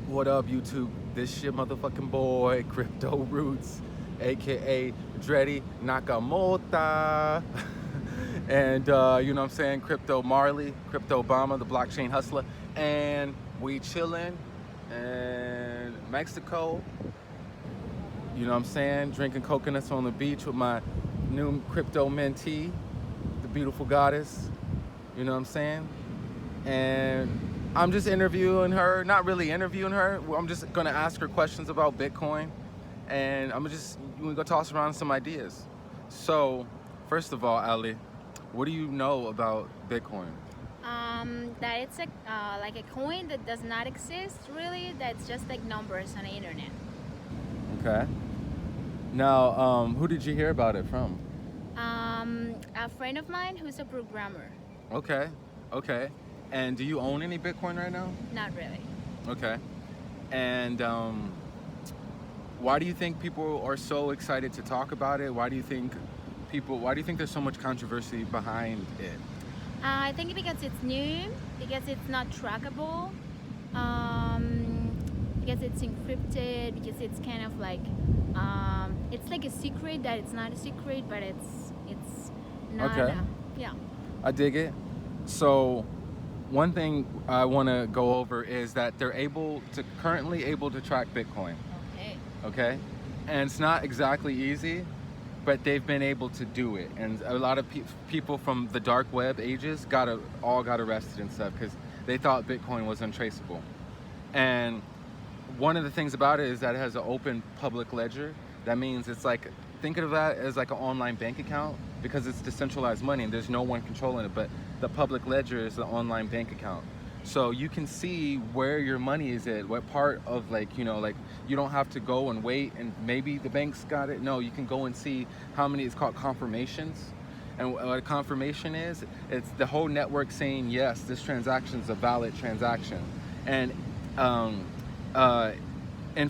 What up, YouTube? This your motherfucking boy, Crypto Rootz, aka Dreddy Nakamota. And you know what I'm saying? Crypto Marley, Crypto Obama, the blockchain hustler. And we chilling in Mexico. You know what I'm saying? Drinking coconuts on the beach with my new crypto mentee, the beautiful goddess. You know what I'm saying? And I'm just interviewing her, not really interviewing her. I'm just gonna ask her questions about Bitcoin, and we're gonna toss around some ideas. So, first of all, Ali, what do you know about Bitcoin? That it's like a coin that does not exist really. That's just like numbers on the internet. Okay. Now, who did you hear about it from? A friend of mine who's a programmer. Okay. Okay. And do you own any Bitcoin right now? Not really. Okay. And why do you think people are so excited to talk about it? Why do you think there's so much controversy behind it? I think because it's new, because it's not trackable, because it's encrypted, because it's kind of like it's like a secret that it's not a secret, but it's not. Okay. Yeah. I dig it. So one thing I want to go over is that they're currently able to track Bitcoin. Okay. Okay. And it's not exactly easy, but they've been able to do it. And a lot of people from the dark web ages got arrested and stuff because they thought Bitcoin was untraceable. And one of the things about it is that it has an open public ledger. That means it's like, think of that as like an online bank account because it's decentralized money and there's no one controlling it, but the public ledger is the online bank account. So you can see where your money is at, what part of like you don't have to go and wait and maybe the bank's got it. No, you can go and see how many, it's called confirmations. And what a confirmation is, it's the whole network saying, yes, this transaction is a valid transaction. And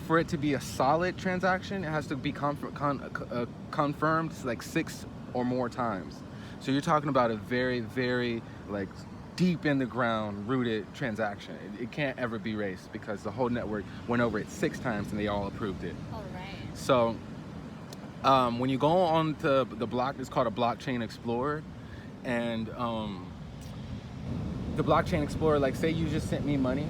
for it to be a solid transaction, it has to be confirmed like 6 or more times. So you're talking about a very, very like deep in the ground rooted transaction. It can't ever be erased because the whole network went over it 6 times and they all approved it. All right. So when you go on to the block, it's called a blockchain explorer. And the blockchain explorer, like say you just sent me money,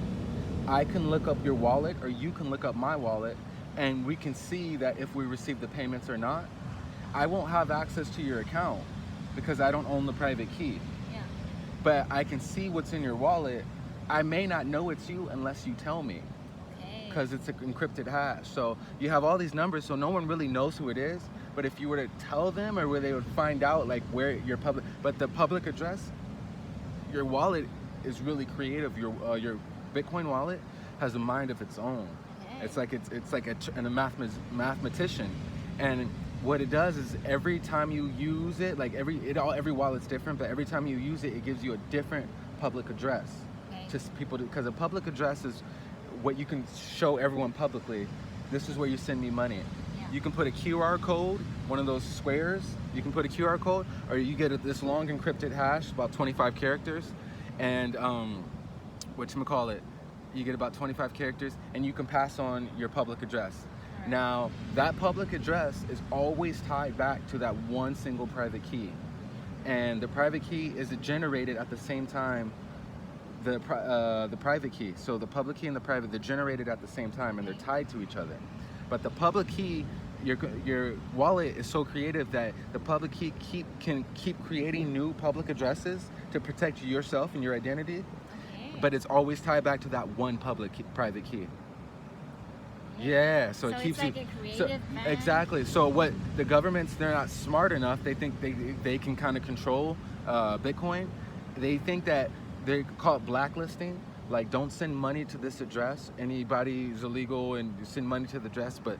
I can look up your wallet or you can look up my wallet and we can see that if we receive the payments or not. I won't have access to your account because I don't own the private key. Yeah. But I can see what's in your wallet. I may not know it's you unless you tell me. Okay. Because it's an encrypted hash. So you have all these numbers, so no one really knows who it is. But if you were to tell them, or where they would find out like where your but the public address, your wallet is really creative. Your Bitcoin wallet has a mind of its own. Okay. It's like a mathematician, and what it does is every time you use it, like every wallet's different, but every time you use it, it gives you a different public address. Okay. To people, because a public address is what you can show everyone publicly. This is where you send me money. Yeah. You can put a QR code, one of those squares. You can put a QR code, or you get this long encrypted hash, about 25 characters, and whatchamacallit, you get about 25 characters, and you can pass on your public address. Right. Now, that public address is always tied back to that one single private key. And the private key is generated at the same time the private key. So the public key and the private, they're generated at the same time and they're tied to each other. But the public key, your wallet is so creative that the public key can keep creating new public addresses to protect yourself and your identity. Okay. But it's always tied back to that one private key. Yeah, so it keeps it's like you. a creative man. Exactly. So what the governments, they're not smart enough. They think they can kind of control Bitcoin. They think that they call it blacklisting. Like, don't send money to this address. Anybody who's illegal and you send money to the address, but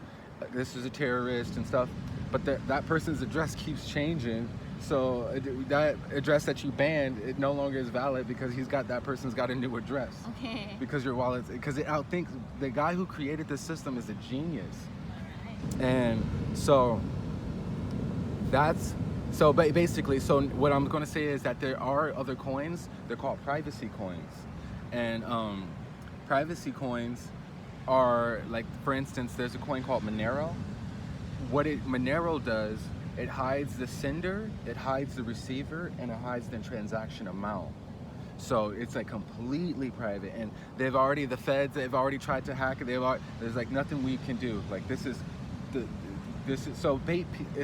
this is a terrorist and stuff. But that person's address keeps changing. So that address that you banned, it no longer is valid because that person's got a new address. Okay. Because your wallet's, because it outthinks, the guy who created this system is a genius. All right. And so basically, so what I'm going to say is that there are other coins. They're called privacy coins. And privacy coins are like, for instance, there's a coin called Monero. What Monero does, it hides the sender, it hides the receiver, and it hides the transaction amount. So it's like completely private, and the feds, they've already tried to hack it. There's like nothing we can do. Like it's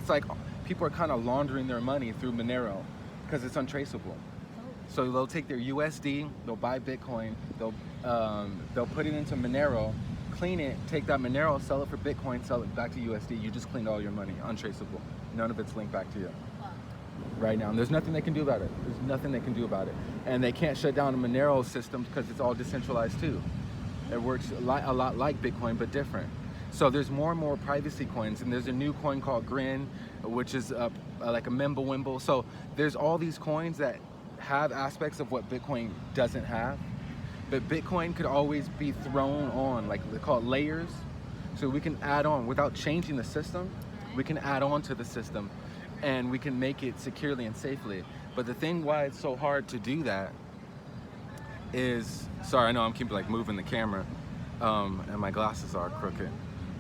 like people are kind of laundering their money through Monero because it's untraceable. So they'll take their USD, they'll buy Bitcoin, they'll put it into Monero, clean it, take that Monero, sell it for Bitcoin, sell it back to USD. You just cleaned all your money, untraceable. None of it's linked back to you. Right now, and there's nothing they can do about it. There's nothing they can do about it. And they can't shut down the Monero system because it's all decentralized too. It works a lot like Bitcoin, but different. So there's more and more privacy coins, and there's a new coin called Grin, which is like a Mimblewimble. So there's all these coins that have aspects of what Bitcoin doesn't have, but Bitcoin could always be thrown on, like they call it layers. So we can add on without changing the system. We can add on to the system, and we can make it securely and safely. But the thing why it's so hard to do that is, sorry, I know I'm keep like moving the camera, and my glasses are crooked.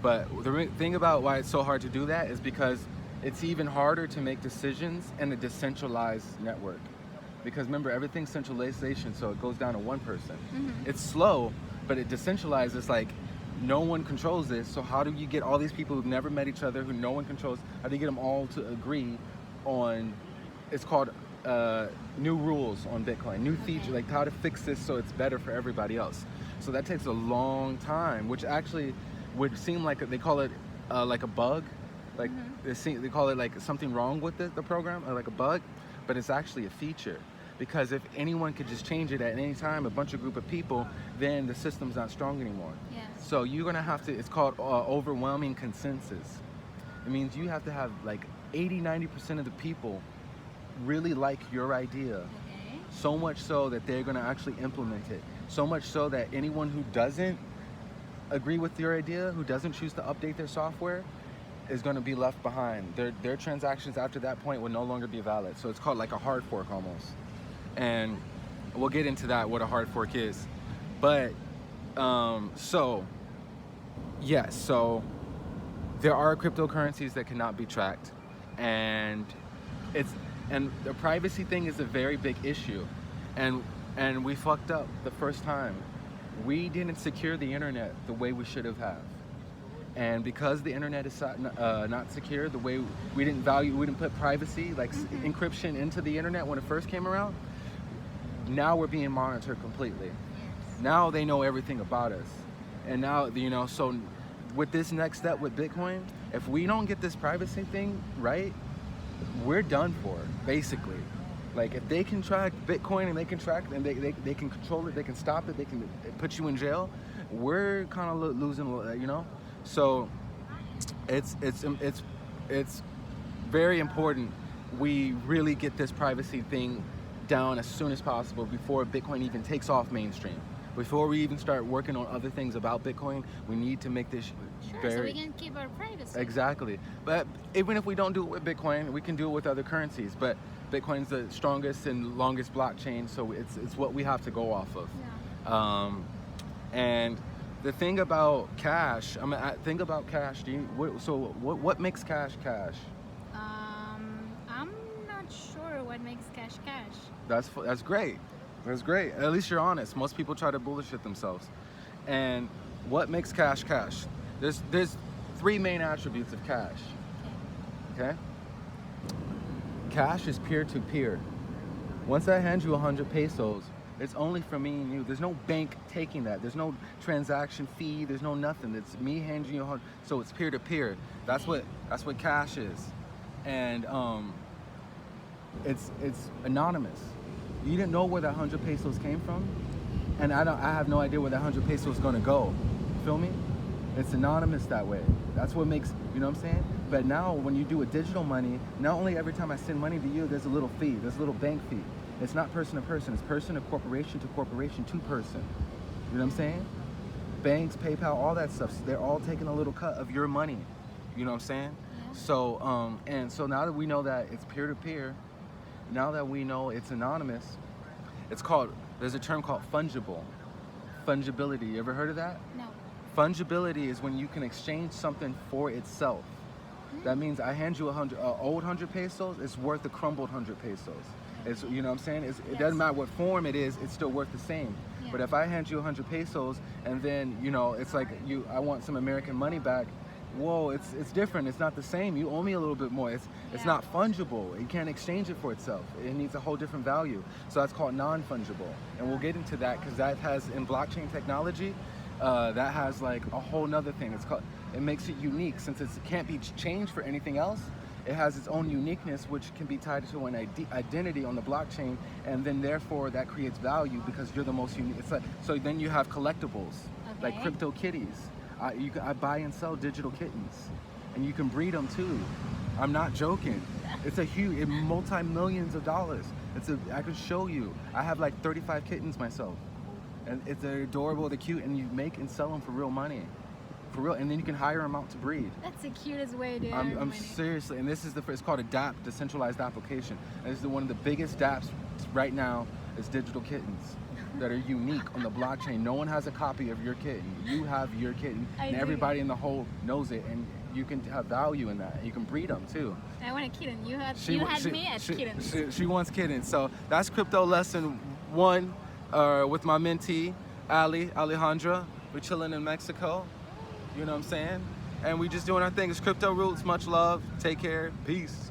But the thing about why it's so hard to do that is because it's even harder to make decisions in a decentralized network. Because remember, everything's centralization, so it goes down to one person. It's slow, but it decentralizes, like no one controls this. So how do you get all these people who've never met each other, who no one controls, how do you get them all to agree on, it's called new rules on Bitcoin, new feature, like how to fix this so it's better for everybody else. So that takes a long time, which actually would seem like, they call it like a bug, like they call it like something wrong with the program, or like a bug, but it's actually a feature. Because if anyone could just change it at any time, a group of people, then the system's not strong anymore. Yes. So you're gonna have to, it's called overwhelming consensus. It means you have to have like 80-90% of the people really like your idea. Okay. So much so that they're gonna actually implement it. So much so that anyone who doesn't agree with your idea, who doesn't choose to update their software, is gonna be left behind. Their transactions after that point will no longer be valid. So it's called like a hard fork almost. And we'll get into that, what a hard fork is. But so yes, so there are cryptocurrencies that cannot be tracked, and the privacy thing is a very big issue, and we fucked up the first time. We didn't secure the internet the way we should have. And because the internet is not secure, the way we didn't put privacy, like encryption into the internet when it first came around, now we're being monitored completely. Yes. Now they know everything about us. And now, so with this next step with Bitcoin, if we don't get this privacy thing right, we're done for, basically. Like if they can track Bitcoin and they can track, and they can control it, they can stop it, they can put you in jail, we're kind of losing, So it's very important we really get this privacy thing down as soon as possible before Bitcoin even takes off mainstream. Before we even start working on other things about Bitcoin, we need to make this so we can keep our privacy. Exactly. But even if we don't do it with Bitcoin, we can do it with other currencies. But Bitcoin's the strongest and longest blockchain, so it's what we have to go off of. Yeah. And the thing about cash, think about cash. What makes cash cash? I'm not sure what makes cash cash. That's great. That's great. At least you're honest. Most people try to bullshit themselves. And what makes cash cash? There's three main attributes of cash. Okay? Cash is peer-to-peer. Once I hand you 100 pesos, it's only for me and you. There's no bank taking that. There's no transaction fee. There's no nothing. It's me handing you 100. So it's peer-to-peer. That's what cash is. And it's anonymous. You didn't know where that 100 pesos came from, and I have no idea where that 100 pesos is gonna go. Feel me? It's anonymous that way. That's what makes, you know what I'm saying? But now when you do a digital money, not only every time I send money to you, there's a little fee, there's a little bank fee. It's not person to person, it's person to corporation to person. You know what I'm saying? Banks, PayPal, all that stuff, they're all taking a little cut of your money. You know what I'm saying? Yeah. So, and so now that we know that it's peer-to-peer, now that we know it's anonymous, there's a term called fungible. Fungibility, you ever heard of that? No. Fungibility is when you can exchange something for itself. That means I hand you old 100 pesos, it's worth a crumbled 100 pesos. It's, you know what I'm saying? It Yes. doesn't matter what form it is, it's still worth the same. Yeah. But if I hand you 100 pesos and then, you know, it's like I want some American money back, whoa, it's different. It's not the same. You owe me a little bit more. It's Yeah. not fungible. You can't exchange it for itself. It needs a whole different value. So that's called non-fungible. And we'll get into that because that has, in blockchain technology, that has like a whole nother thing. It makes it unique since it can't be changed for anything else. It has its own uniqueness, which can be tied to an identity on the blockchain, and then therefore that creates value because you're the most unique. It's like, so then you have collectibles, like Okay. crypto kitties. I buy and sell digital kittens, and you can breed them too. I'm not joking. It's a huge, multi-millions of dollars. I could show you. I have like 35 kittens myself, and they're adorable, they're cute, and you make and sell them for real money. For real, and then you can hire them out to breed. That's the cutest way to earn I'm money. seriously, and this is it's called a DApp, Decentralized Application. And this is one of the biggest DApps right now is digital kittens that are unique on the blockchain. No one has a copy of your kitten. You have your kitten, I and do. everybody in the whole knows it, and you can have value in that. You can breed them too. I want a kitten. You had She- me at kittens. She wants kittens. So that's crypto lesson 1 with my mentee, Alejandra. We're chilling in Mexico. You know what I'm saying? And we just doing our thing. It's Crypto Rootz. Much love. Take care. Peace.